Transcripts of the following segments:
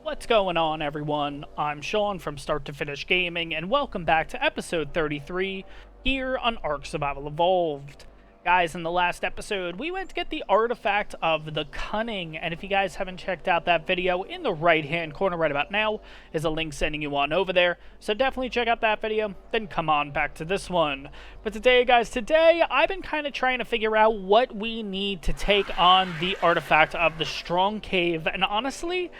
What's going on, everyone? I'm Sean from Start to Finish Gaming, and welcome back to episode 33 here on ARK Survival Evolved. Guys, in the last episode, we went to get the artifact of the Cunning, and if you guys haven't checked out that video, in the right-hand corner right about now is a link sending you on over there, so definitely check out that video, then come on back to this one. But today, guys, I've been kind of trying to figure out what we need to take on the artifact of the Strong Cave, and honestly,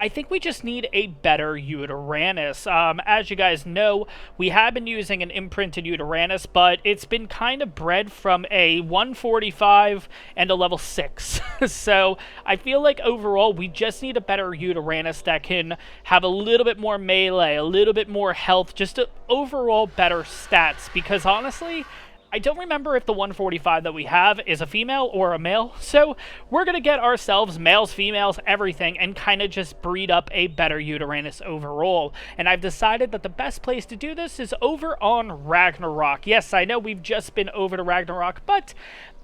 I think we just need a better Yutyrannus. As you guys know, we have been using an imprinted Yutyrannus, but it's been kind of bred from a 145 and a level 6. So I feel like overall we just need a better Yutyrannus that can have a little bit more melee, a little bit more health, just overall better stats. Because honestly, I don't remember if the 145 that we have is a female or a male, so we're going to get ourselves males, females, everything, and kind of just breed up a better Yutyrannus overall. And I've decided that the best place to do this is over on Ragnarok. Yes, I know we've just been over to Ragnarok, but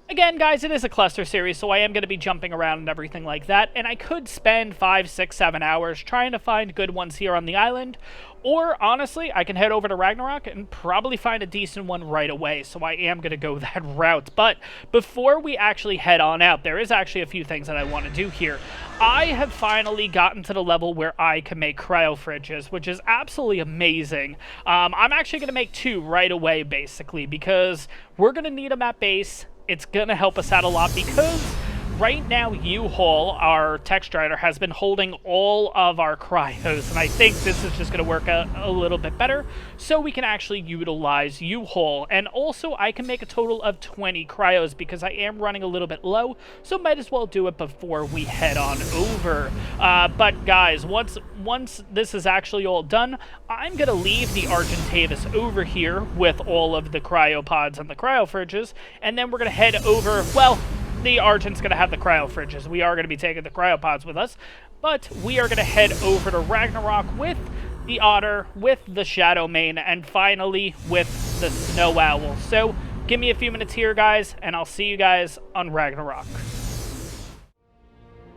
again, guys, it is a cluster series, so I am going to be jumping around and everything like that, and I could spend 5, 6, 7 hours trying to find good ones here on the island, or, honestly, I can head over to Ragnarok and probably find a decent one right away, so I am going to go that route. But before we actually head on out, there is actually a few things that I want to do here. I have finally gotten to the level where I can make cryo fridges, which is absolutely amazing. I'm actually going to make 2 right away, basically, because we're going to need them at base. It's going to help us out a lot because right now U-Haul, our text writer, has been holding all of our cryos, and I think this is just going to work out a little bit better so we can actually utilize U-Haul. And also, I can make a total of 20 cryos because I am running a little bit low, so might as well do it before we head on over. But guys, once this is actually all done, I'm going to leave the Argentavis over here with all of the cryopods and the cryo fridges, and then we're going to head over, well, the Argent's going to have the cryo fridges. We are going to be taking the cryopods with us, but we are going to head over to Ragnarok with the Otter, with the Shadow Mane, and finally with the Snow Owl. So give me a few minutes here, guys, and I'll see you guys on Ragnarok.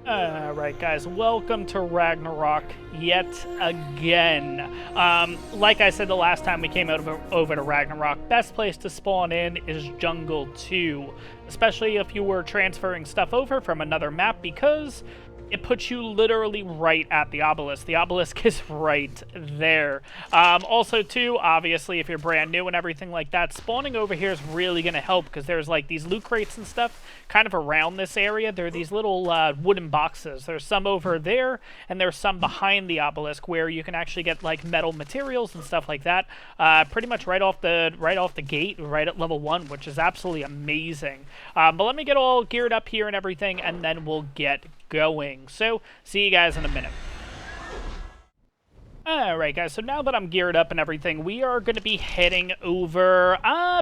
Alright, guys, welcome to Ragnarok yet again. Like I said the last time we came over to Ragnarok, best place to spawn in is Jungle 2, especially if you were transferring stuff over from another map, because it puts you literally right at the obelisk. The obelisk is right there. Also, too, obviously, if you're brand new and everything like that, spawning over here is really going to help because there's, like, these loot crates and stuff kind of around this area. There are these little wooden boxes. There's some over there, and there's some behind the obelisk where you can actually get, like, metal materials and stuff like that pretty much right off the gate, right at level 1, which is absolutely amazing. But let me get all geared up here and everything, and then we'll get going. So, see you guys in a minute. Alright, guys, so now that I'm geared up and everything, we are going to be heading over,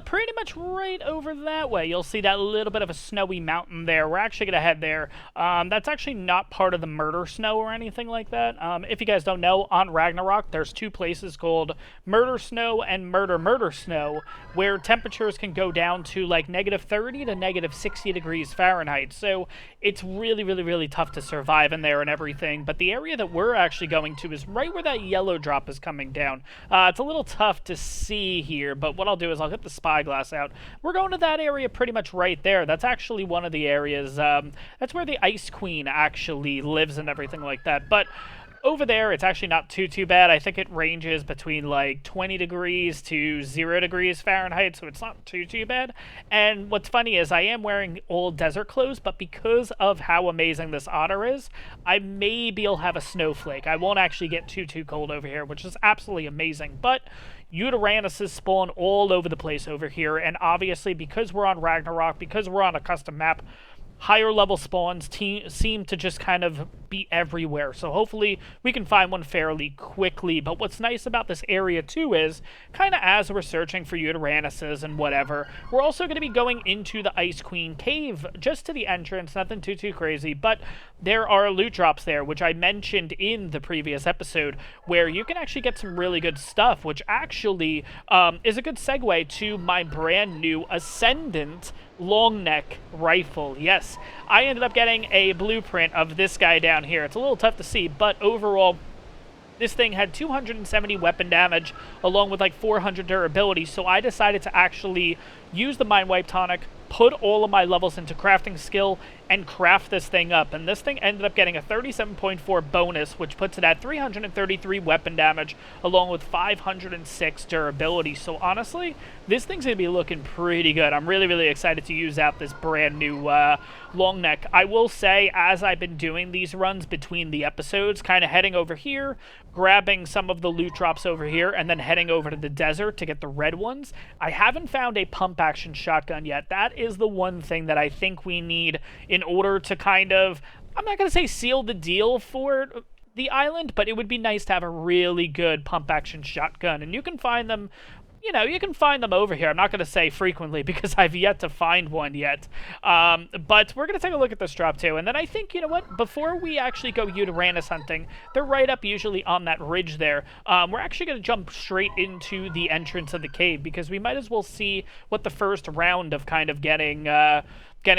pretty much right over that way. You'll see that little bit of a snowy mountain there. We're actually going to head there. That's actually not part of the Murder Snow or anything like that. If you guys don't know, on Ragnarok, there's 2 places called Murder Snow and Murder Snow, where temperatures can go down to, like, -30 to -60 degrees Fahrenheit. So, it's really, really, really tough to survive in there and everything. But the area that we're actually going to is right where that yellow drop is coming down. It's a little tough to see here, but what I'll do is I'll get the spyglass out. We're going to that area pretty much right there. That's actually one of the areas, that's where the Ice Queen actually lives and everything like that. But over there, it's actually not too bad. I think it ranges between like 20 degrees to 0 degrees Fahrenheit, so it's not too bad. And what's funny is I am wearing old desert clothes, but because of how amazing this otter is, I maybe will have a snowflake. I won't actually get too cold over here, which is absolutely amazing. But Yutyrannuses spawn all over the place over here, and obviously because we're on Ragnarok, because we're on a custom map, higher level spawns seem to just kind of be everywhere. So hopefully we can find one fairly quickly. But what's nice about this area too is, kind of as we're searching for Yutyrannuses and whatever, we're also going to be going into the Ice Queen cave, just to the entrance, nothing too crazy. But there are loot drops there, which I mentioned in the previous episode, where you can actually get some really good stuff, which actually is a good segue to my brand new Ascendant long neck rifle. Yes, I ended up getting a blueprint of this guy down here. It's a little tough to see, but overall This thing had 270 weapon damage, along with like 400 durability, so I decided to actually use the Mind Wipe Tonic, put all of my levels into crafting skill, and craft this thing up. And this thing ended up getting a 37.4 bonus, which puts it at 333 weapon damage, along with 506 durability. So honestly, this thing's going to be looking pretty good. I'm really, really excited to use out this brand new long neck. I will say, as I've been doing these runs between the episodes, kind of heading over here, grabbing some of the loot drops over here, and then heading over to the desert to get the red ones, I haven't found a pump action shotgun yet. That is the one thing that I think we need in order to kind of, I'm not going to say seal the deal for the island, but it would be nice to have a really good pump action shotgun. And you can find them, you know, you can find them over here. I'm not going to say frequently because I've yet to find one yet. But we're going to take a look at this drop too. And then I think, you know what, before we actually go Yutyrannus hunting, they're right up usually on that ridge there. We're actually going to jump straight into the entrance of the cave because we might as well see what the first round of kind of getting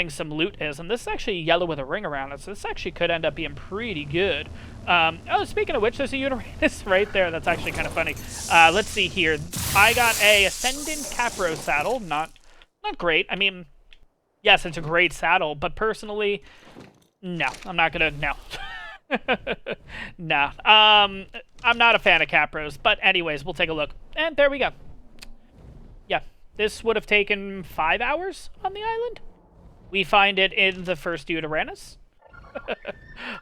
some loot is. And this is actually yellow with a ring around it, so this actually could end up being pretty good. Oh, speaking of which, there's a Yutyrannus right there. That's actually kind of funny. Let's see here. I got a Ascendant Capro saddle. Not great. I mean, yes, it's a great saddle, but personally, no. I'm not gonna, no. No. I'm not a fan of Capros, but anyways, we'll take a look. And there we go. Yeah, this would have taken 5 hours on the island. We find it in the first Yutyrannus.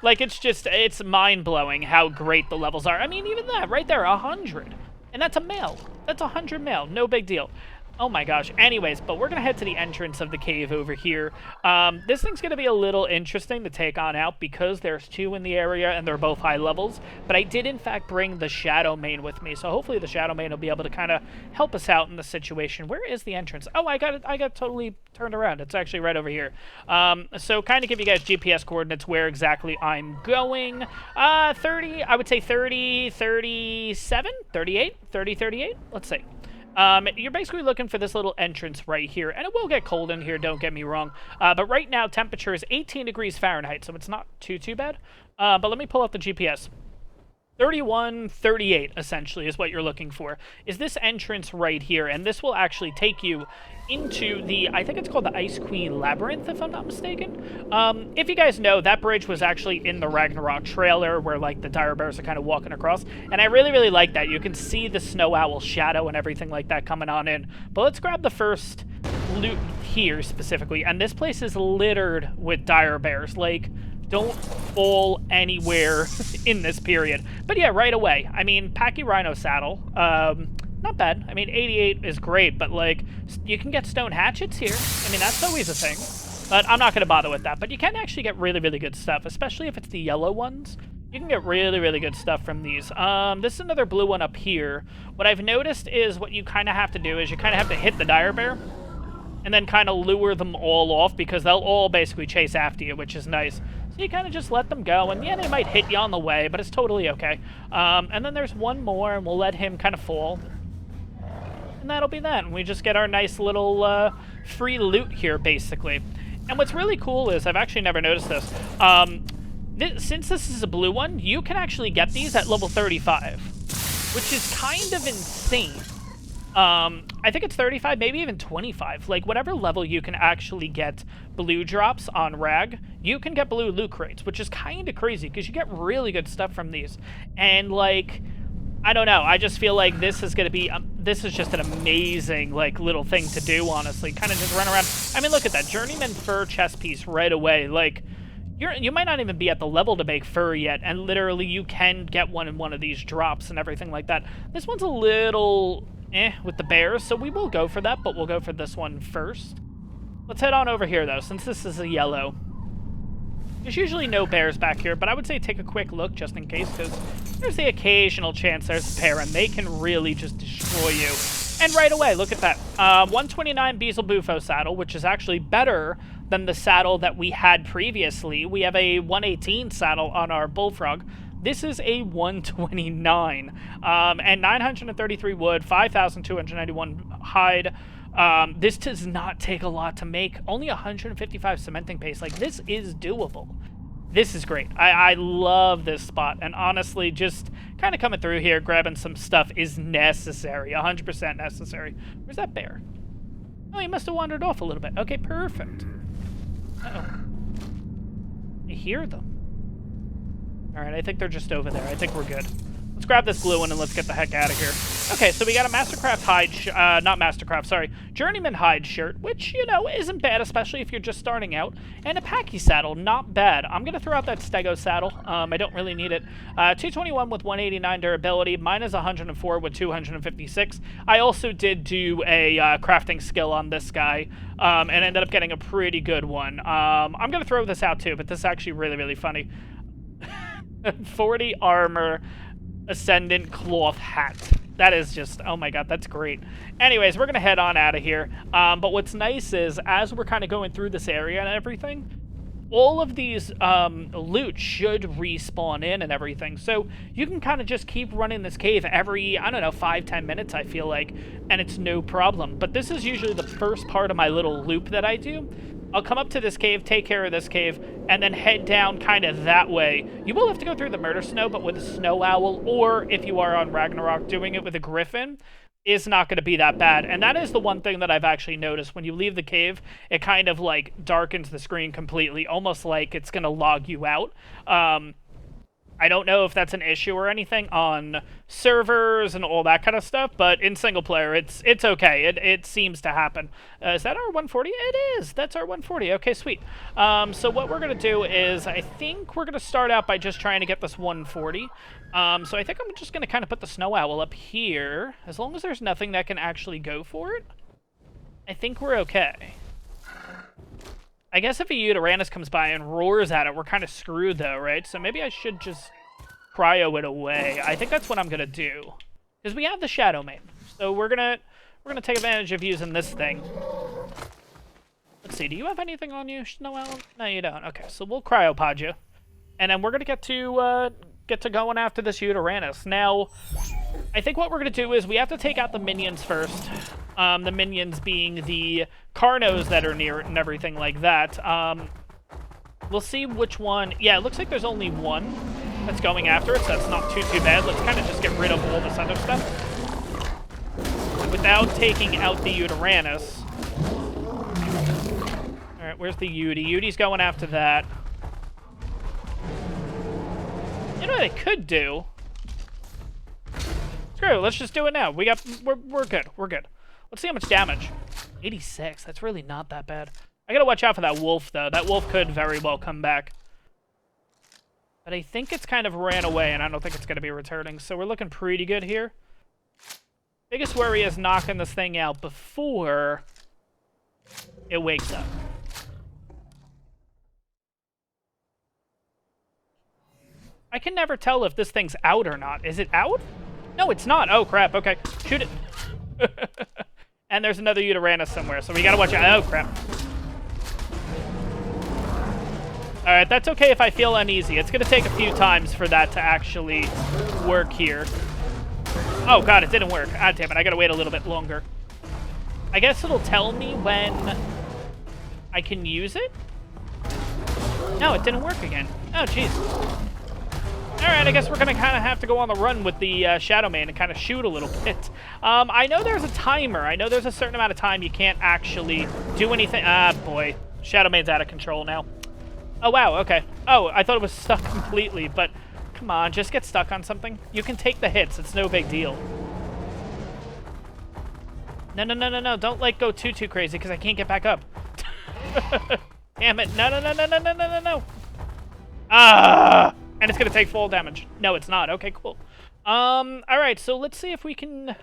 Like, it's mind-blowing how great the levels are. I mean, even that, right there, 100. And that's a male. That's 100 male. No big deal. Oh my gosh. Anyways, but we're going to head to the entrance of the cave over here. This thing's going to be a little interesting to take on out because there's two in the area and they're both high levels. But I did, in fact, bring the Shadow Mane with me. So hopefully the Shadow Mane will be able to kind of help us out in the situation. Where is the entrance? Oh, I got totally turned around. It's actually right over here. So kind of give you guys GPS coordinates where exactly I'm going. 30, I would say 30, 37, 38, 30, 38. Let's see. You're basically looking for this little entrance right here, and it will get cold in here, don't get me wrong, but right now temperature is 18 degrees Fahrenheit, so it's not too bad. But let me pull up the GPS. 31, 38, essentially, is what you're looking for, is this entrance right here, and this will actually take you into the, I think it's called the Ice Queen Labyrinth, if I'm not mistaken. If you guys know, that bridge was actually in the Ragnarok trailer, where, like, the dire bears are kind of walking across, and I really, really like that. You can see the snow owl shadow and everything like that coming on in. But let's grab the first loot here, specifically, and this place is littered with dire bears. Like, don't fall anywhere in this period. But yeah, right away. I mean, Packy Rhino saddle. Not bad. I mean, 88 is great, but, like, you can get stone hatchets here. I mean, that's always a thing. But I'm not going to bother with that. But you can actually get really, really good stuff, especially if it's the yellow ones. You can get really, really good stuff from these. This is another blue one up here. What I've noticed is what you kind of have to do is you kind of have to hit the dire bear and then kind of lure them all off because they'll all basically chase after you, which is nice. So you kind of just let them go, and yeah, they might hit you on the way, but it's totally okay. And then there's one more, and we'll let him kind of fall. And that'll be that. And we just get our nice little free loot here, basically. And what's really cool is, I've actually never noticed this, since this is a blue one, you can actually get these at level 35, which is kind of insane. I think it's 35, maybe even 25. Like, whatever level you can actually get blue drops on Rag, you can get blue loot crates, which is kind of crazy, because you get really good stuff from these. And, like, I don't know, I just feel like this is going to be, this is just an amazing, like, little thing to do, honestly. Kind of just run around. I mean, look at that, Journeyman Fur chest piece right away. Like, you might not even be at the level to make fur yet, and literally you can get one in one of these drops and everything like that. This one's a little with the bears, so we will go for that, but we'll go for this one first. Let's head on over here, though, since this is a yellow. There's usually no bears back here, but I would say take a quick look just in case, because there's the occasional chance there's a pair, and they can really just destroy you. And right away, look at that. 129 Beezle Bufo saddle, which is actually better than the saddle that we had previously. We have a 118 saddle on our Bullfrog. This is a 129, and 933 wood, 5,291 hide. This does not take a lot to make. Only 155 cementing paste. Like, this is doable. This is great. I love this spot, and honestly, just kind of coming through here, grabbing some stuff is necessary. 100% necessary. Where's that bear? Oh, he must have wandered off a little bit. Okay, perfect. Uh-oh. I hear them. Alright, I think they're just over there. I think we're good. Let's grab this glue one and let's get the heck out of here. Okay, so we got a Mastercraft hide, not Mastercraft, sorry, Journeyman hide shirt, which, you know, isn't bad, especially if you're just starting out, and a Packy saddle, not bad. I'm going to throw out that Stego saddle. I don't really need it. 221 with 189 durability, mine is 104 with 256. I also did do a crafting skill on this guy, and ended up getting a pretty good one. I'm going to throw this out too, but this is actually really, really funny. 40 armor, Ascendant cloth hat. That is just, oh my god, that's great. Anyways, we're going to head on out of here. But what's nice is, as we're kind of going through this area and everything, all of these loot should respawn in and everything. So you can kind of just keep running this cave every, I don't know, 5-10 minutes, I feel like, and it's no problem. But this is usually the first part of my little loop that I do. I'll come up to this cave, take care of this cave, and then head down kind of that way. You will have to go through the murder snow, but with a snow owl, or if you are on Ragnarok doing it with a griffin, is not going to be that bad. And that is the one thing that I've actually noticed. When you leave the cave, it kind of like darkens the screen completely, almost like it's going to log you out. I don't know if that's an issue or anything on servers and all that kind of stuff, but in single player, it's okay. It seems to happen. Is that our 140? It is. That's our 140. Okay, sweet. So what we're going to do is, I think we're going to start out by just trying to get this 140. So I think I'm just going to kind of put the snow owl up here. As long as there's nothing that can actually go for it, I think we're okay. I guess if a Yutyrannus comes by and roars at it, we're kind of screwed though, right? So maybe I should just cryo it away. I think that's what I'm gonna do, because we have the Shadow Mane. So we're gonna take advantage of using this thing. Let's see. Do you have anything on you, Snow Owl? No, you don't. Okay, so we'll cryopod you, and then we're gonna get to going after this Yutyrannus. Now, I think what we're gonna do is we have to take out the minions first. The minions being the Carnos that are near it and everything like that. We'll see which one. Yeah, it looks like there's only one that's going after it, so that's not too bad. Let's kind of just get rid of all this other stuff without taking out the Yutyrannus. Alright, where's the Yuty? Yuty's going after that. You know what I could do? Screw it, let's just do it now. We're good. We're good. Let's see how much damage. 86. That's really not that bad. I gotta watch out for that wolf, though. That wolf could very well come back. But I think it's kind of ran away, and I don't think it's gonna be returning. So we're looking pretty good here. Biggest worry is knocking this thing out before it wakes up. I can never tell if this thing's out or not. Is it out? No, it's not. Oh, crap. Okay. Shoot it. And there's another Yutyrannus somewhere, so we gotta watch out. Oh, crap. Alright, that's okay if I feel uneasy. It's gonna take a few times for that to actually work here. Oh, God, it didn't work. Ah, damn it. I gotta wait a little bit longer. I guess it'll tell me when I can use it? No, it didn't work again. Oh, jeez. Alright, I guess we're gonna kind of have to go on the run with the Shadow Mane and kind of shoot a little bit. I know there's a timer. I know there's a certain amount of time you can't actually do anything. Ah, boy. Shadow Mane's out of control now. Oh, wow, okay. Oh, I thought it was stuck completely, but come on, just get stuck on something. You can take the hits. It's no big deal. No, no, no, no, no. Don't, like, go too crazy, because I can't get back up. Damn it. No, no, no, no, no, no, no, no, no. Ah! And it's going to take full damage. No, it's not. Okay, cool. Alright, so let's see if we can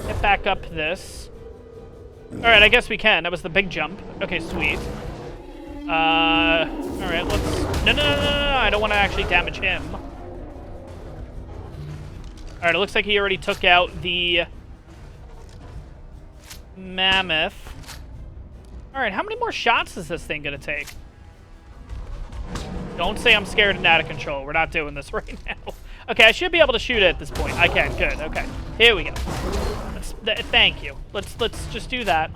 get back up this. Alright, I guess we can. That was the big jump. Okay, sweet. Alright, let's... No, no, no, no, no, I don't want to actually damage him. Alright, it looks like he already took out the mammoth. Alright, how many more shots is this thing going to take? Don't say I'm scared and out of control. We're not doing this right now. Okay, I should be able to shoot it at this point. I can. Good. Okay. Here we go. Thank you. Let's just do that.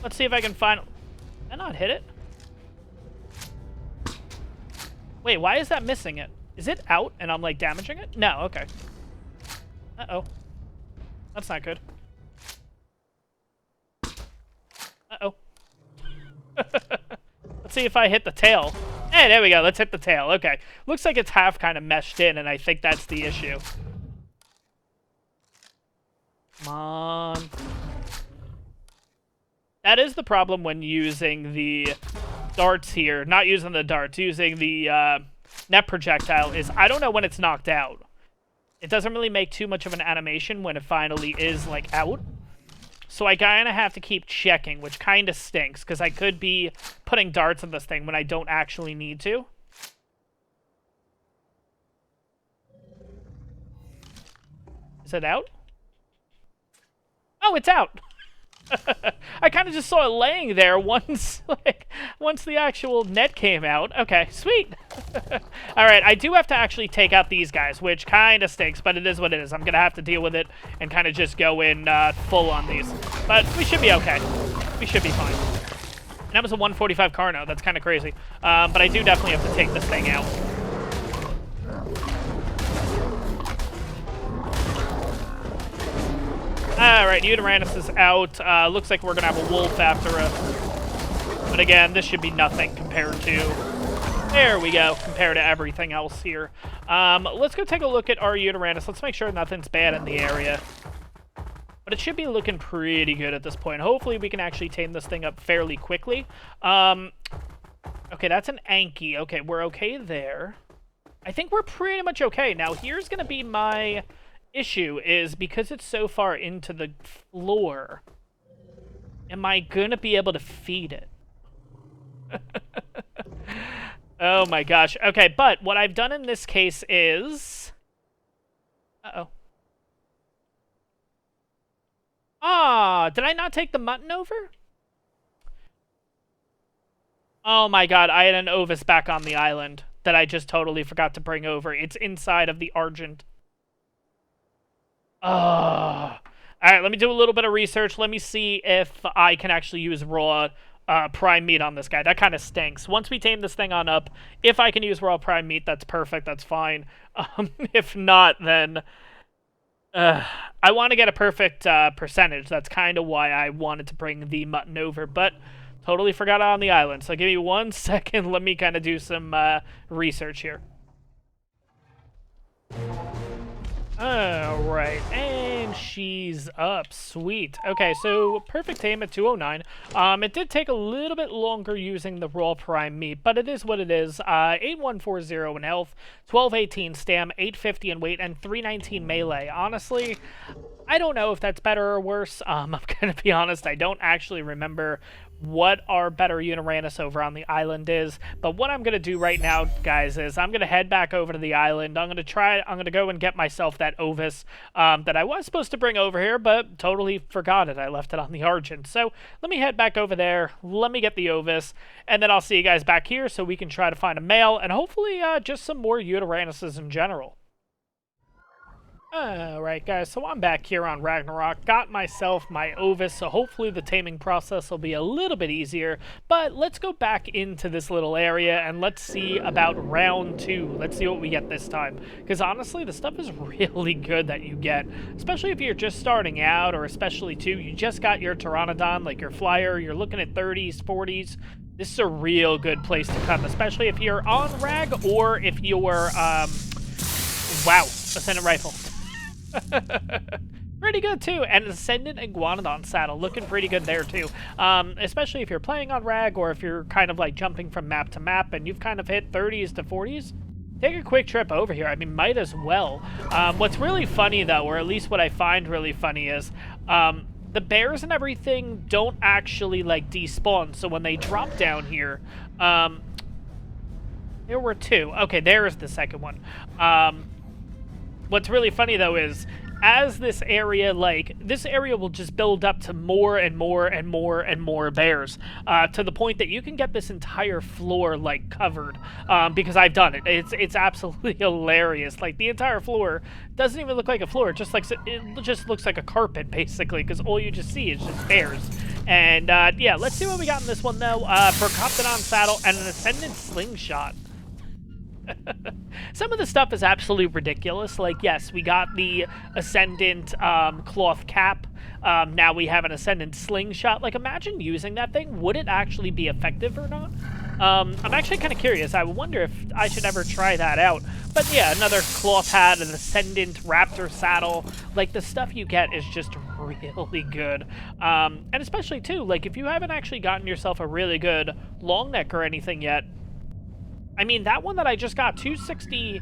Let's see if I can find... Did I not hit it? Wait, why is that missing it? Is it out and I'm, like, damaging it? No, okay. Uh-oh. That's not good. Uh-oh. Let's see if I hit the tail. Hey, there we go. Let's hit the tail. Okay. Looks like it's half kind of meshed in, and I think that's the issue. Come on. That is the problem when using the darts here. Not using the darts. Using the net projectile is I don't know when it's knocked out. It doesn't really make too much of an animation when it finally is, like, out. So I kind of have to keep checking, which kind of stinks, because I could be putting darts on this thing when I don't actually need to. Is it out? Oh, it's out! I kind of just saw it laying there once the actual net came out. Okay, sweet. Alright, I do have to actually take out these guys, which kind of stinks, but it is what it is. I'm going to have to deal with it and kind of just go in full on these. But we should be okay. We should be fine. And that was a 145 Carno. That's kind of crazy. But I do definitely have to take this thing out. Alright, Yutyrannus is out. Looks like we're going to have a wolf after us. But again, this should be nothing compared to... There we go, compared to everything else here. Let's go take a look at our Yutyrannus. Let's make sure nothing's bad in the area. But it should be looking pretty good at this point. Hopefully we can actually tame this thing up fairly quickly. Okay, that's an Anki. Okay, we're okay there. I think we're pretty much okay. Now, here's going to be my... issue is because it's so far into the floor, am I gonna be able to feed it? Oh my gosh. Okay, but what I've done in this case is... Uh-oh. Ah, did I not take the mutton over? Oh my god, I had an Ovis back on the island that I just totally forgot to bring over. It's inside of the Argent. Alright, let me do a little bit of research. Let me see if I can actually use raw prime meat on this guy. That kind of stinks. Once we tame this thing on up, if I can use raw prime meat, that's perfect. That's fine. If not, then... I want to get a perfect percentage. That's kind of why I wanted to bring the mutton over, but totally forgot it on the island. So give me 1 second. Let me kind of do some research here. Alright, and she's up. Sweet. Okay, so perfect tame at 209. It did take a little bit longer using the raw prime meat, but it is what it is. 8140 in health, 1218 stam, 850 in weight, and 319 melee. Honestly, I don't know if that's better or worse. I'm gonna be honest, I don't actually remember what our better Yutyrannus over on the island is, but what I'm gonna do right now, guys, is I'm gonna head back over to the island. I'm gonna go and get myself that Ovis that I was supposed to bring over here, but totally forgot it. I left it on the Argent. So let me head back over there, let me get the Ovis, and then I'll see you guys back here so we can try to find a male, and hopefully just some more Yutyrannuses in general. Alright guys, so I'm back here on Ragnarok, got myself my Ovis, so hopefully the taming process will be a little bit easier, but let's go back into this little area and let's see about round 2. Let's see what we get this time, because honestly the stuff is really good that you get, especially if you're just starting out, or especially too, you just got your Pteranodon, like your flyer, you're looking at 30s, 40s, this is a real good place to come, especially if you're on Rag, or if you're, wow, Ascendant Rifle. Pretty good too, and Ascendant Iguanodon saddle looking pretty good there too, especially if you're playing on Rag or if you're kind of like jumping from map to map and you've kind of hit 30s to 40s. Take a quick trip over here. I mean, might as well. What's really funny though, or at least what I find really funny is the bears and everything don't actually like despawn, so when they drop down here, there were 2. Okay, there's the second one. What's really funny, though, is as this area will just build up to more and more and more and more bears, to the point that you can get this entire floor, like, covered, because I've done it. It's absolutely hilarious. Like, the entire floor doesn't even look like a floor. It just looks like a carpet, basically, because all you just see is just bears. And, yeah, let's see what we got in this one, though. Percoptodon saddle and an Ascendant slingshot. Some of the stuff is absolutely ridiculous. Like, yes, we got the Ascendant cloth cap. Now we have an Ascendant slingshot. Like, imagine using that thing. Would it actually be effective or not? I'm actually kind of curious. I wonder if I should ever try that out. But yeah, another cloth hat, an Ascendant raptor saddle. Like, the stuff you get is just really good. And especially, too, like, if you haven't actually gotten yourself a really good long neck or anything yet, I mean, that one that I just got, 260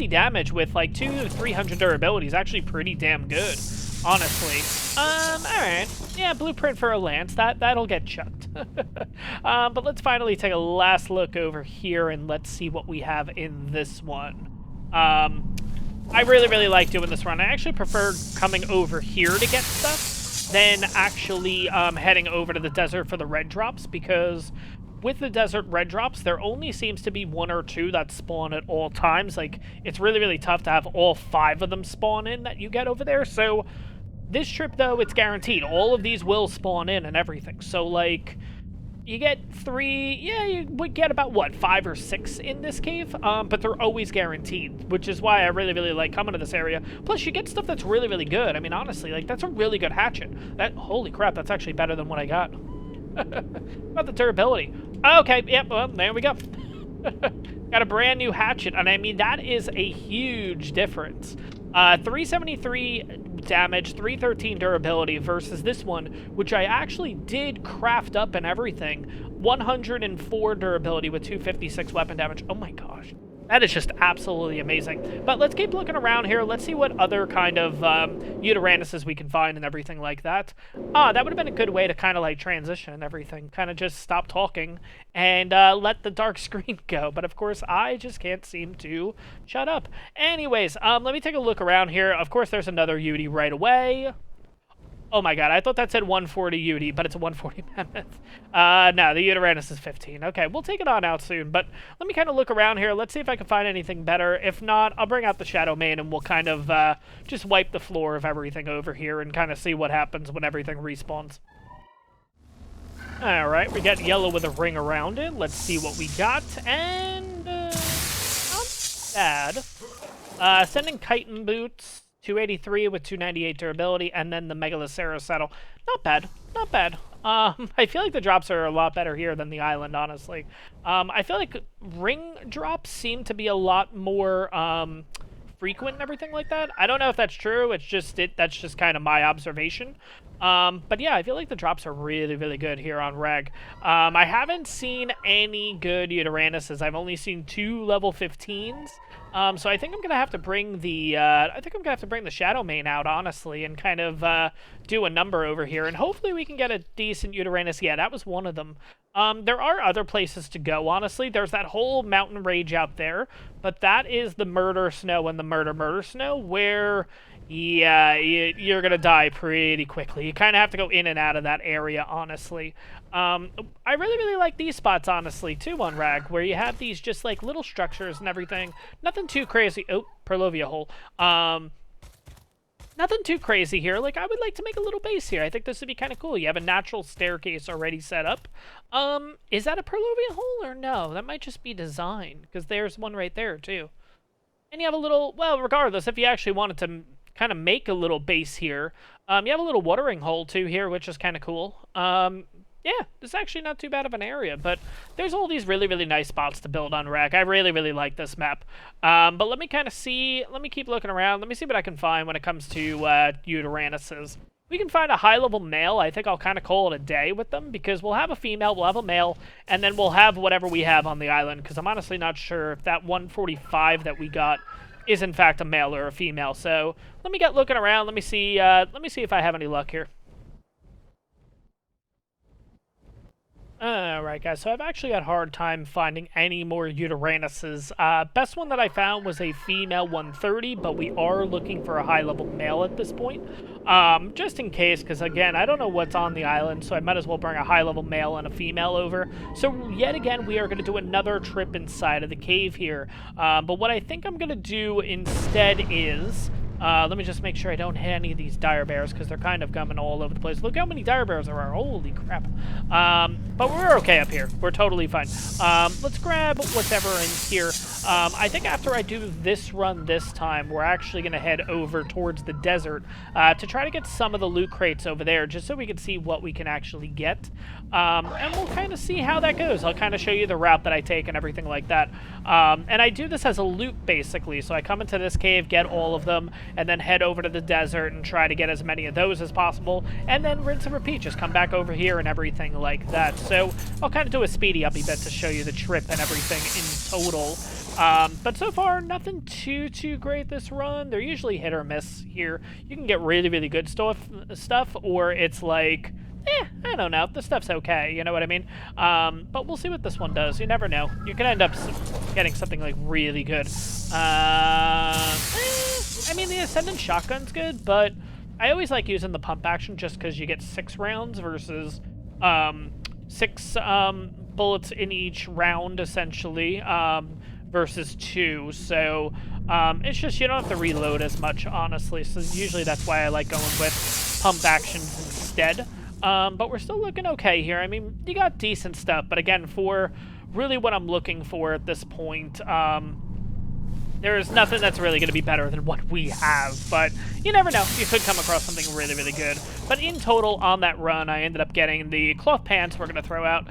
damage with, like, 300 durability is actually pretty damn good, honestly. Alright. Yeah, blueprint for a lance. That'll get chucked. But let's finally take a last look over here, and let's see what we have in this one. I really like doing this run. I actually prefer coming over here to get stuff than actually heading over to the desert for the red drops, because with the desert red drops, there only seems to be 1 or 2 that spawn at all times. Like, it's really tough to have all 5 of them spawn in that you get over there. So this trip, though, it's guaranteed. All of these will spawn in and everything. So, like, you get 3, yeah, you would get about, what, 5 or 6 in this cave, but they're always guaranteed, which is why I really like coming to this area. Plus, you get stuff that's really good. I mean, honestly, like, that's a really good hatchet. Holy crap, that's actually better than what I got. About the durability. Okay, yep, well, there we go. Got a brand new hatchet, and I mean, that is a huge difference. 373 damage, 313 durability versus this one, which I actually did craft up and everything. 104 durability with 256 weapon damage. Oh my gosh. That is just absolutely amazing. But let's keep looking around here. Let's see what other kind of Yutyrannuses we can find and everything like that. That would have been a good way to kind of like transition and everything. Kind of just stop talking and let the dark screen go. But of course, I just can't seem to shut up. Anyways, let me take a look around here. Of course, there's another Yuty right away. Oh my god, I thought that said 140 Yuty, but it's a 140 Mammoth. No, the Yutyrannus is 15. Okay, we'll take it on out soon, but let me kind of look around here. Let's see if I can find anything better. If not, I'll bring out the Shadow Mane and we'll kind of just wipe the floor of everything over here and kind of see what happens when everything respawns. Alright, we got yellow with a ring around it. Let's see what we got, and not bad. Sending chitin boots. 283 with 298 durability, and then the Megaloceros saddle. Not bad, not bad. I feel like the drops are a lot better here than the island, honestly. I feel like ring drops seem to be a lot more frequent and everything like that. I don't know if that's true. It's just that's just kind of my observation. But yeah, I feel like the drops are really good here on Reg. I haven't seen any good Yutyrannuses. I've only seen 2 level 15s. So I think I'm gonna have to bring the Shadow Mane out, honestly, and kind of do a number over here, and hopefully we can get a decent Yutyrannus. Yeah, that was one of them. There are other places to go, honestly. There's that whole mountain rage out there, but that is the murder snow and the murder snow, where yeah, you're gonna die pretty quickly. You kind of have to go in and out of that area, honestly. I really like these spots, honestly, too, on Rag, where you have these just, like, little structures and everything. Nothing too crazy. Oh, Perlovia hole. Nothing too crazy here. Like, I would like to make a little base here. I think this would be kind of cool. You have a natural staircase already set up. Is that a Perlovia hole or no? That might just be design, because there's one right there, too. And you have a little, well, regardless, if you actually wanted to kind of make a little base here, you have a little watering hole, too, here, which is kind of cool. Yeah, it's actually not too bad of an area, but there's all these really nice spots to build on Rack. I really like this map. But let me kind of see, let me keep looking around. Let me see what I can find when it comes to Yutyrannuses. We can find a high-level male. I think I'll kind of call it a day with them, because we'll have a female, we'll have a male, and then we'll have whatever we have on the island, because I'm honestly not sure if that 145 that we got is in fact a male or a female. So let me get looking around. Let me see if I have any luck here. Alright guys, so I've actually had a hard time finding any more Yutyrannuses. Best one that I found was a female 130, but we are looking for a high-level male at this point. Just in case, because again, I don't know what's on the island, so I might as well bring a high-level male and a female over. So yet again, we are going to do another trip inside of the cave here. But what I think I'm going to do instead is Let me just make sure I don't hit any of these dire bears because they're kind of gumming all over the place. Look how many dire bears there are. Holy crap. But we're okay up here. We're totally fine. Let's grab whatever in here. I think after I do this run this time, we're actually going to head over towards the desert to try to get some of the loot crates over there just so we can see what we can actually get. And we'll kind of see how that goes. I'll kind of show you the route that I take and everything like that. And I do this as a loop, basically. So I come into this cave, get all of them, and then head over to the desert and try to get as many of those as possible, and then rinse and repeat. Just come back over here and everything like that. So I'll kind of do a speedy uppy bit to show you the trip and everything in total. But so far, nothing too great this run. They're usually hit or miss here. You can get really good stuff, or it's like, I don't know, this stuff's okay, you know what I mean? But we'll see what this one does. You never know. You can end up getting something, like, really good. I mean, the Ascendant Shotgun's good, but I always like using the pump action just because you get 6 rounds versus 6 bullets in each round, essentially, versus 2. So it's just you don't have to reload as much, honestly. So usually that's why I like going with pump actions instead. But we're still looking okay here. I mean, you got decent stuff, but again, for really what I'm looking for at this point, there's nothing that's really going to be better than what we have, but you never know. You could come across something really good. But in total, on that run, I ended up getting the cloth pants we're going to throw out,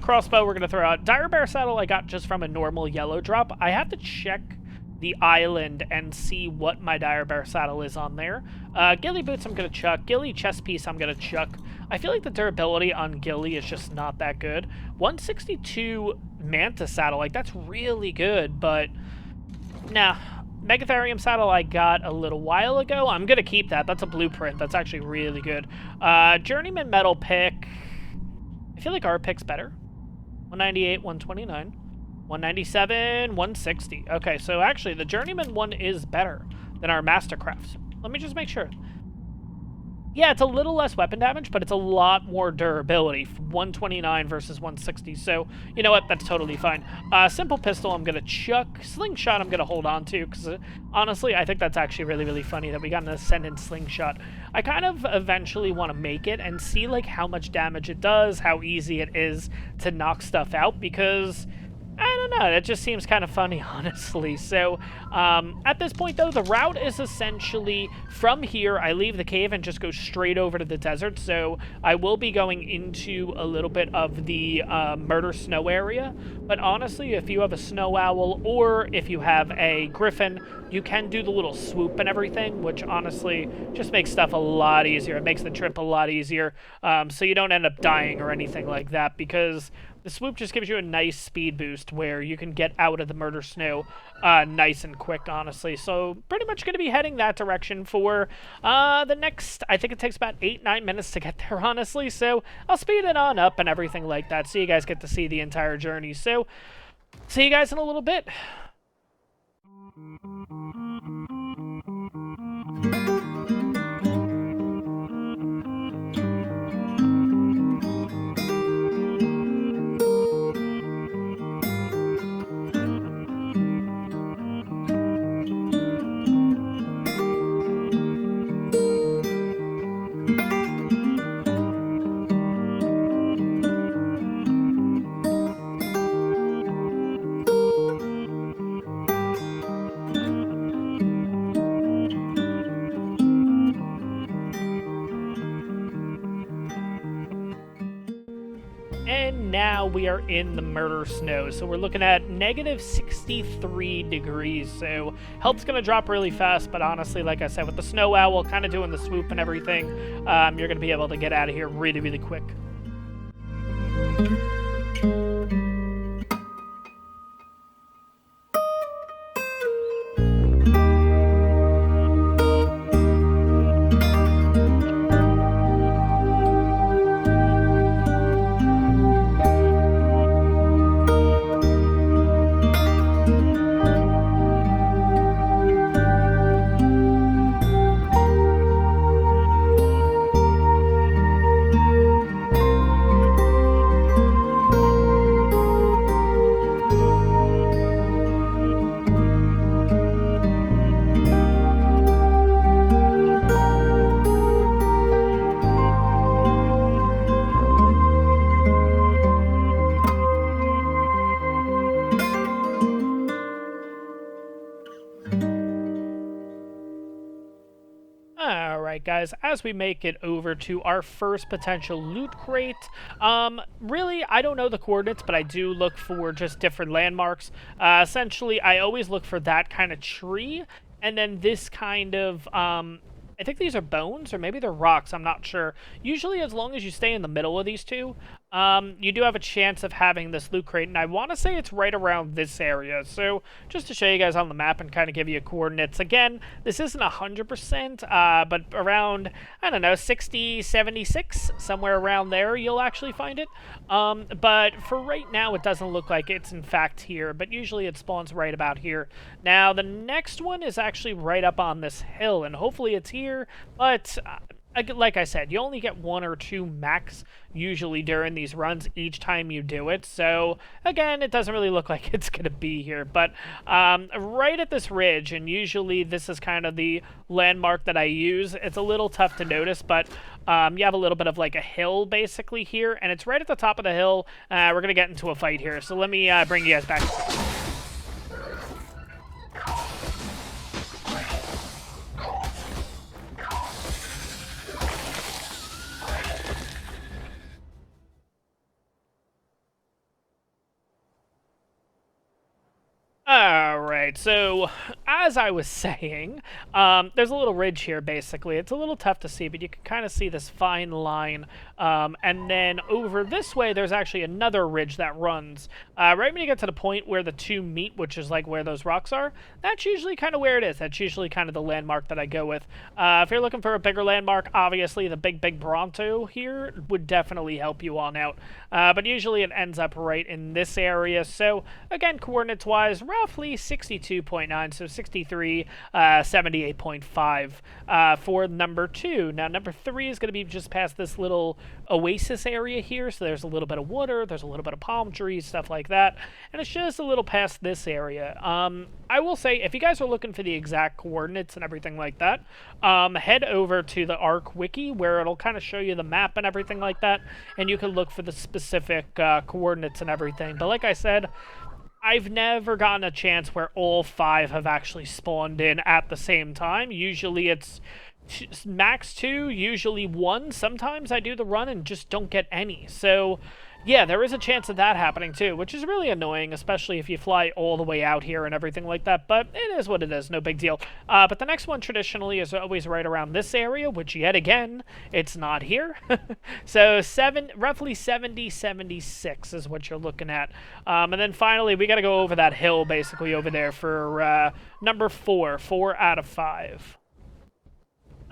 crossbow we're going to throw out, dire bear saddle I got just from a normal yellow drop. I have to check the island and see what my dire bear saddle is on there. Ghillie boots I'm going to chuck. Ghillie chest piece I'm going to chuck. I feel like the durability on Ghillie is just not that good. 162 manta saddle, like that's really good, but nah. Megatherium saddle I got a little while ago. I'm going to keep that. That's a blueprint. That's actually really good. Journeyman metal pick. I feel like our pick's better. 198, 129. 197, 160. Okay, so actually the Journeyman one is better than our Mastercrafts. Let me just make sure. Yeah, it's a little less weapon damage, but it's a lot more durability. 129 versus 160. So, you know what? That's totally fine. Simple pistol I'm going to chuck. Slingshot I'm going to hold on to, because honestly, I think that's actually really funny that we got an Ascendant Slingshot. I kind of eventually want to make it and see, like, how much damage it does, how easy it is to knock stuff out, because I don't know, it just seems kind of funny, honestly. So, at this point, though, the route is essentially from here, I leave the cave and just go straight over to the desert. So, I will be going into a little bit of the Murder Snow area. But honestly, if you have a Snow Owl or if you have a Griffin, you can do the little swoop and everything, which honestly just makes stuff a lot easier. It makes the trip a lot easier, so you don't end up dying or anything like that, because the swoop just gives you a nice speed boost where you can get out of the Murder Snow nice and quick, honestly. So pretty much going to be heading that direction for the next, I think it takes about 8-9 minutes to get there, honestly. So I'll speed it on up and everything like that so you guys get to see the entire journey. So see you guys in a little bit. And now we are in the Murder Snow, so we're looking at negative 63 degrees, so health's going to drop really fast, but honestly, like I said, with the Snow Owl kind of doing the swoop and everything, you're going to be able to get out of here really quick. guys, as we make it over to our first potential loot crate, really, I don't know the coordinates, but I do look for just different landmarks. Essentially, I always look for that kind of tree, and then this kind of, I think these are bones, or maybe they're rocks, I'm not sure. Usually, as long as you stay in the middle of these two, you do have a chance of having this loot crate, and I want to say it's right around this area. So, just to show you guys on the map and kind of give you coordinates, again, this isn't 100%, but around, I don't know, 60, 76, somewhere around there, you'll actually find it. But for right now, it doesn't look like it's in fact here, but usually it spawns right about here. Now, the next one is actually right up on this hill, and hopefully it's here, but like I said, you only get 1 or 2 max usually during these runs each time you do it. So, again, it doesn't really look like it's going to be here. But right at this ridge, and usually this is kind of the landmark that I use, it's a little tough to notice, but you have a little bit of like a hill basically here, and it's right at the top of the hill. We're going to get into a fight here. So let me bring you guys back. Alright, so as I was saying, there's a little ridge here, basically. It's a little tough to see, but you can kind of see this fine line. And then over this way, there's actually another ridge that runs. Right when you get to the point where the two meet, which is like where those rocks are, that's usually kind of where it is. That's usually kind of the landmark that I go with. If you're looking for a bigger landmark, obviously the big Bronto here would definitely help you on out. But usually it ends up right in this area. So, again, coordinates-wise, roughly 62.9, so 63, 78.5 for number 2. Now, number 3 is going to be just past this little oasis area here, so there's a little bit of water, there's a little bit of palm trees, stuff like that, and it's just a little past this area. I will say, if you guys are looking for the exact coordinates and everything like that, head over to the ARK wiki, where it'll kind of show you the map and everything like that, and you can look for the specific coordinates and everything. But like I said, I've never gotten a chance where all 5 have actually spawned in at the same time. Usually it's max 2, usually 1. Sometimes I do the run and just don't get any. So, yeah, there is a chance of that happening too, which is really annoying, especially if you fly all the way out here and everything like that, but it is what it is, no big deal. But the next one traditionally is always right around this area, which yet again, it's not here. So roughly 70, 76 is what you're looking at. And then finally, we got to go over that hill basically over there for number 4 out of 5.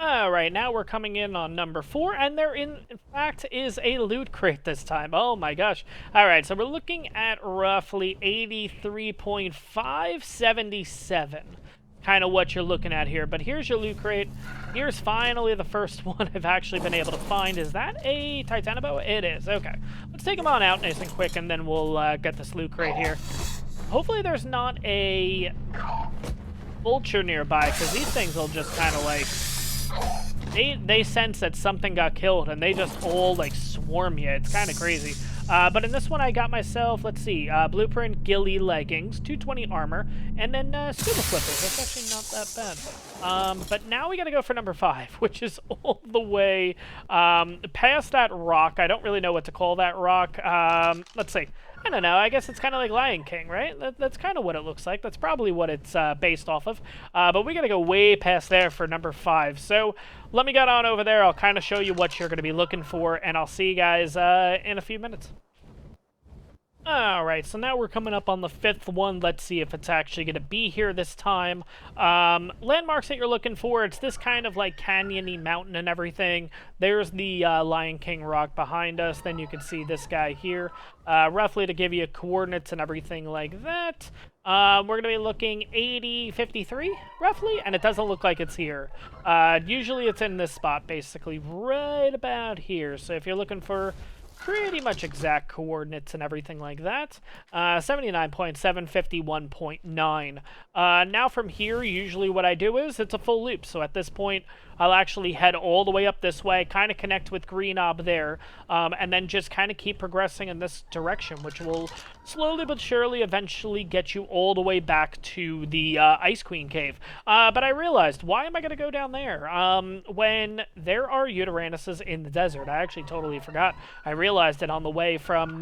Alright, now we're coming in on number 4, and there in fact is a loot crate this time. Oh my gosh. Alright, so we're looking at roughly 83.5, 77. Kind of what you're looking at here. But here's your loot crate. Here's finally the first one I've actually been able to find. Is that a Titanoboa? It is. Okay. Let's take them on out nice and quick, and then we'll get this loot crate here. Hopefully there's not a vulture nearby, because these things will just kind of like... They sense that something got killed, and they just all, like, swarm you. It's kind of crazy. But in this one, I got myself, let's see, blueprint ghillie leggings, 220 armor, and then scuba slippers. That's actually not that bad. But now we got to go for number 5, which is all the way past that rock. I don't really know what to call that rock. Let's see. I don't know. I guess it's kind of like Lion King, right? That's kind of what it looks like. That's probably what it's based off of. But we got to go way past there for number 5. So let me get on over there. I'll kind of show you what you're going to be looking for, and I'll see you guys in a few minutes. Alright, so now we're coming up on the 5th one. Let's see if it's actually going to be here this time. Landmarks that you're looking for, it's this kind of like canyon-y mountain and everything. There's the Lion King rock behind us. Then you can see this guy here. Roughly to give you coordinates and everything like that. We're going to be looking 80, 53, roughly, and it doesn't look like it's here. Usually it's in this spot, basically, right about here. So if you're looking for pretty much exact coordinates and everything like that. 79.7, 51.9. Now from here, usually what I do is, it's a full loop. So at this point, I'll actually head all the way up this way, kind of connect with Green Ob there, and then just kind of keep progressing in this direction, which will slowly but surely eventually get you all the way back to the Ice Queen Cave. But I realized, why am I going to go down there? When there are Yutyrannuses in the desert, I actually totally forgot. I realized it on the way from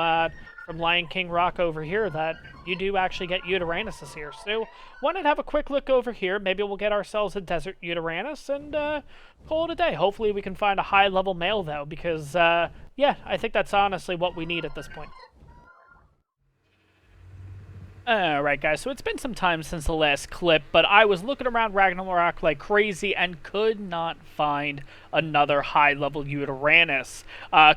Lion King Rock over here that you do actually get Yutyrannus here. So, wanted to have a quick look over here. Maybe we'll get ourselves a desert Yutyrannus and call it a day. Hopefully we can find a high-level male, though, because, yeah, I think that's honestly what we need at this point. Alright guys, so it's been some time since the last clip, but I was looking around Ragnarok like crazy and could not find another high-level Yutyrannus.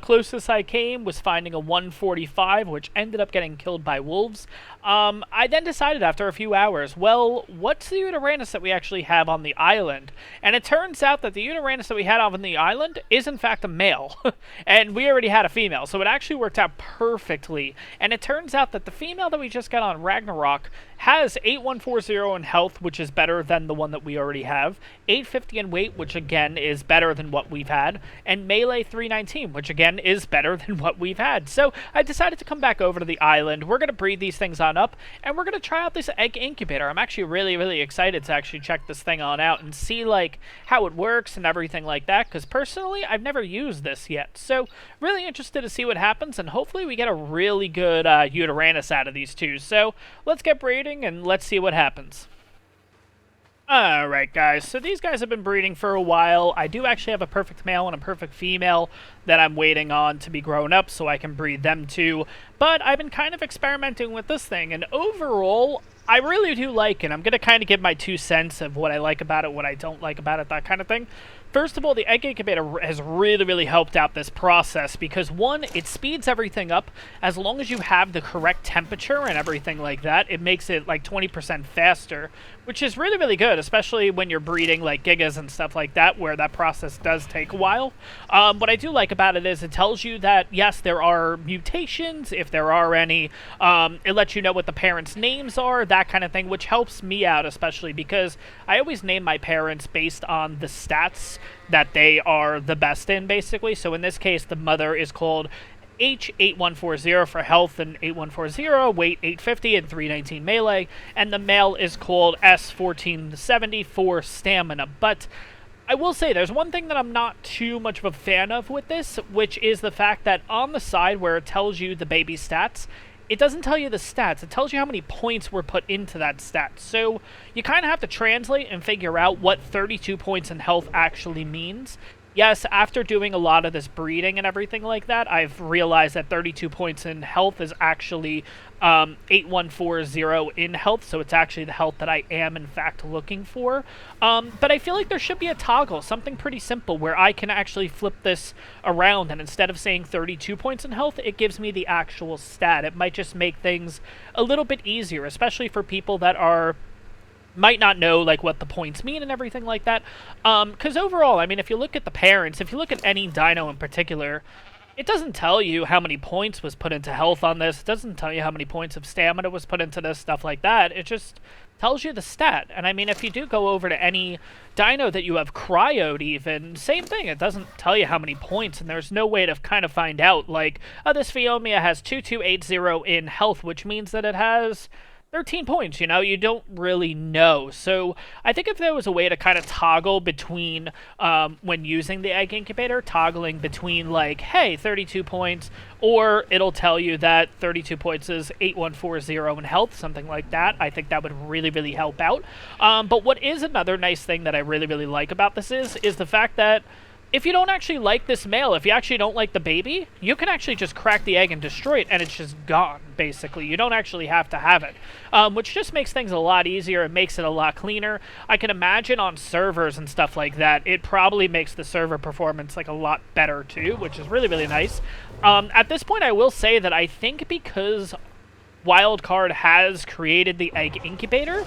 Closest I came was finding a 145, which ended up getting killed by wolves. I then decided after a few hours, well, what's the Yutyrannus that we actually have on the island? And it turns out that the Yutyrannus that we had on the island is in fact a male, and we already had a female, so it actually worked out perfectly. And it turns out that the female that we just got on Ragnarok has 8140 in health, which is better than the one that we already have, 850 in weight, which again is better than what we've had, and melee 319, which again is better than what we've had. So I decided to come back over to the island. We're going to breed these things on up, and we're going to try out this egg incubator. I'm actually really excited to actually check this thing on out and see like how it works and everything like that, because personally I've never used this yet. So really interested to see what happens, and hopefully we get a really good Yutyrannus out of these two. So let's get breeding and let's see what happens. Alright guys, so these guys have been breeding for a while. I do actually have a perfect male and a perfect female that I'm waiting on to be grown up so I can breed them too. But I've been kind of experimenting with this thing, and overall, I really do like it. I'm going to kind of give my 2 cents of what I like about it, what I don't like about it, that kind of thing. First of all, the egg incubator has really helped out this process because, one, it speeds everything up. As long as you have the correct temperature and everything like that, it makes it like 20% faster, which is really good, especially when you're breeding like gigas and stuff like that, where that process does take a while. What I do like about it is it tells you that, yes, there are mutations, if there are any. It lets you know what the parents' names are, that kind of thing, which helps me out, especially because I always name my parents based on the stats that they are the best in, basically. So in this case, the mother is called H8140 for health and 8140, weight 850 and 319 melee, and the male is called S1470 for stamina. But I will say there's one thing that I'm not too much of a fan of with this, which is the fact that on the side where it tells you the baby stats, it doesn't tell you the stats. It tells you how many points were put into that stat. So you kind of have to translate and figure out what 32 points in health actually means. Yes, after doing a lot of this breeding and everything like that, I've realized that 32 points in health is actually 8140 in health, so it's actually the health that I am in fact looking for. But I feel like there should be a toggle, something pretty simple, where I can actually flip this around, and instead of saying 32 points in health, it gives me the actual stat. It might just make things a little bit easier, especially for people that might not know like what the points mean and everything like that. Because overall, I mean, if you look at the parents, if you look at any dino in particular, it doesn't tell you how many points was put into health on this. It doesn't tell you how many points of stamina was put into this, stuff like that. It just tells you the stat. And I mean, if you do go over to any dino that you have cryoed even, same thing. It doesn't tell you how many points, and there's no way to kind of find out, like, oh, this Phiomia has 2280 in health, which means that it has 13 points, you know, you don't really know. So I think if there was a way to kind of toggle between, when using the egg incubator, toggling between like, hey, 32 points, or it'll tell you that 32 points is 8140 in health, something like that, I think that would really help out. But what is another nice thing that I really like about this is the fact that if you don't actually like this male, if you actually don't like the baby, you can actually just crack the egg and destroy it, and it's just gone, basically. You don't actually have to have it, which just makes things a lot easier. It makes it a lot cleaner. I can imagine on servers and stuff like that, it probably makes the server performance like a lot better too, which is really nice. At this point, I will say that I think because Wildcard has created the egg incubator,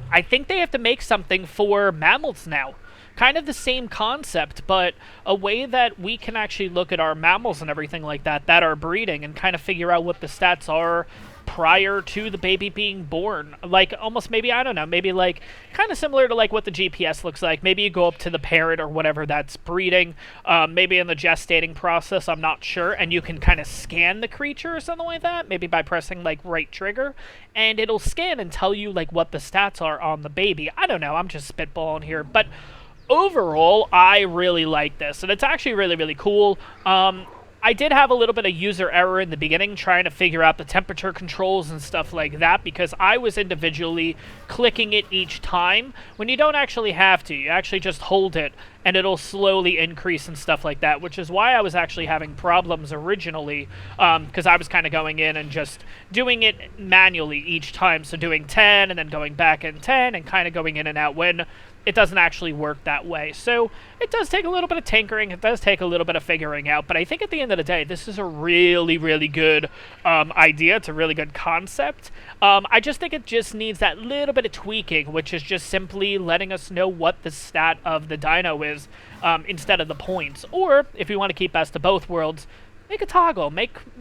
I think they have to make something for mammals now. Kind of the same concept, but a way that we can actually look at our mammals and everything like that that are breeding and kind of figure out what the stats are prior to the baby being born. Like, almost maybe, I don't know, maybe like kind of similar to like what the GPS looks like. Maybe you go up to the parent or whatever that's breeding, maybe in the gestating process, I'm not sure, and you can kind of scan the creature or something like that, maybe by pressing like right trigger, and it'll scan and tell you like what the stats are on the baby. I don't know, I'm just spitballing here, but overall, I really like this, and it's actually really, really cool. I did have a little bit of user error in the beginning trying to figure out the temperature controls and stuff like that, because I was individually clicking it each time when you don't actually have to. You actually just hold it and it'll slowly increase and stuff like that, which is why I was actually having problems originally, because I was kind of going in and just doing it manually each time, so doing 10 and then going back in 10 and kind of going in and out when it doesn't actually work that way. So it does take a little bit of tinkering, it does take a little bit of figuring out, but I think at the end of the day, this is a really, really good idea. It's a really good concept. I just think it just needs that little bit of tweaking, which is just simply letting us know what the stat of the dino is instead of the points. Or, if you want to keep best of both worlds, make a toggle.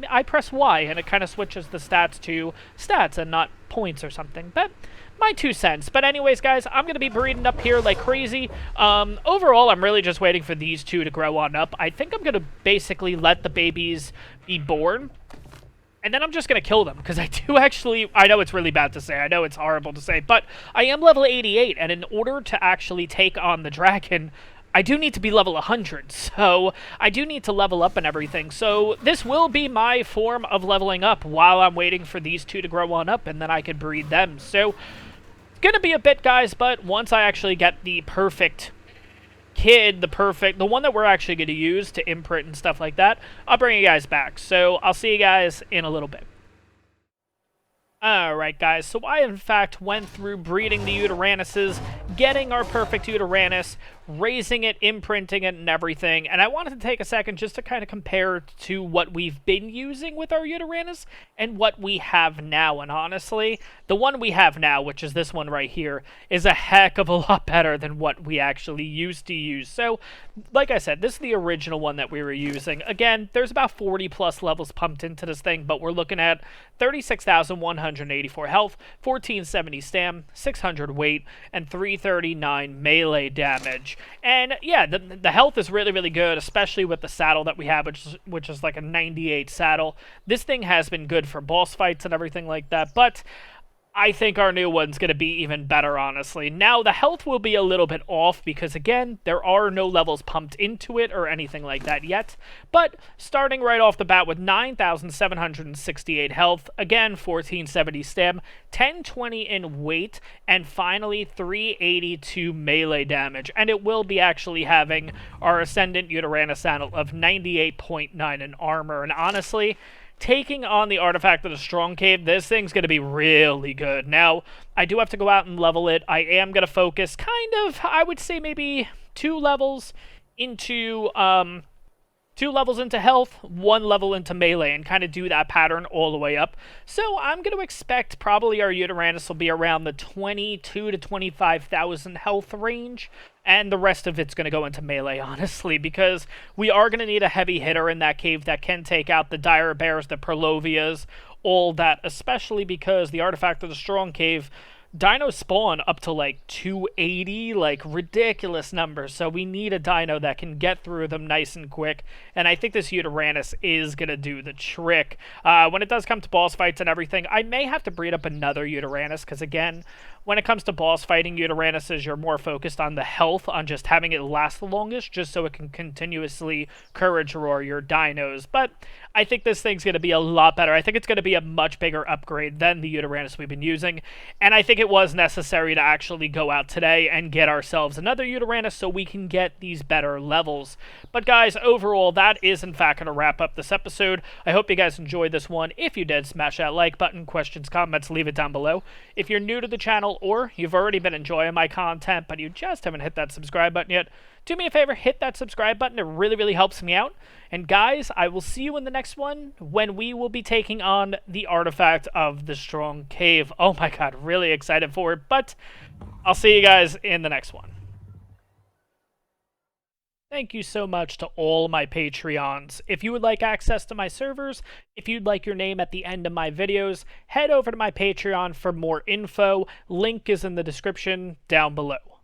I press Y, and it kind of switches the stats to stats and not points or something. But my 2 cents. But anyways, guys, I'm going to be breeding up here like crazy. Overall, I'm really just waiting for these two to grow on up. I think I'm going to basically let the babies be born, and then I'm just going to kill them, because I do actually, I know it's really bad to say, I know it's horrible to say, but I am level 88, and in order to actually take on the dragon, I do need to be level 100, so I do need to level up and everything. So this will be my form of leveling up while I'm waiting for these two to grow on up, and then I can breed them. So it's going to be a bit, guys, but once I actually get the perfect kid, the one that we're actually going to use to imprint and stuff like that, I'll bring you guys back. So I'll see you guys in a little bit. Alright, guys, so I in fact went through breeding the Yutyrannuses, getting our perfect Yutyrannus, raising it, imprinting it, and everything, and I wanted to take a second just to kind of compare to what we've been using with our Yutyrannus and what we have now. And honestly, the one we have now, which is this one right here, is a heck of a lot better than what we actually used to use. So, like I said, this is the original one that we were using. Again, there's about 40 plus levels pumped into this thing, but we're looking at 36,184 health, 1470 stam, 600 weight, and 339 melee damage. And yeah, the health is really, really good, especially with the saddle that we have, which is like a 98 saddle. This thing has been good for boss fights and everything like that, but I think our new one's going to be even better, honestly. Now, the health will be a little bit off because, again, there are no levels pumped into it or anything like that yet. But starting right off the bat with 9,768 health, again, 1470 stam, 1020 in weight, and finally 382 melee damage. And it will be actually having our Ascendant Yutyrannus saddle of 98.9 in armor. And honestly, taking on the Artifact of the Strong Cave, this thing's going to be really good. Now, I do have to go out and level it. I am going to focus kind of, I would say maybe 2 levels into health, 1 level into melee, and kind of do that pattern all the way up. So I'm going to expect probably our Yutyrannus will be around the 22 to 25,000 health range, and the rest of it's going to go into melee, honestly, because we are going to need a heavy hitter in that cave that can take out the dire bears, the Perlovias, all that, especially because the Artifact of the Strong Cave, dinos spawn up to like 280, like ridiculous numbers, so we need a dino that can get through them nice and quick, and I think this Yutyrannus is going to do the trick. When it does come to boss fights and everything, I may have to breed up another Yutyrannus, because again, when it comes to boss fighting Yutyrannuses, you're more focused on the health, on just having it last the longest, just so it can continuously courage roar your dinos. But I think this thing's going to be a lot better. I think it's going to be a much bigger upgrade than the Yutyrannus we've been using, and I think it was necessary to actually go out today and get ourselves another Yutyrannus so we can get these better levels. But guys, overall, that is in fact going to wrap up this episode. I hope you guys enjoyed this one. If you did, smash that like button, questions, comments, leave it down below. If you're new to the channel, or you've already been enjoying my content, but you just haven't hit that subscribe button yet, do me a favor, hit that subscribe button. It really, really helps me out. And guys, I will see you in the next one when we will be taking on the Artifact of the Strong Cave. Oh my god, really excited for it, but I'll see you guys in the next one. Thank you so much to all my Patreons. If you would like access to my servers, if you'd like your name at the end of my videos, head over to my Patreon for more info. Link is in the description down below.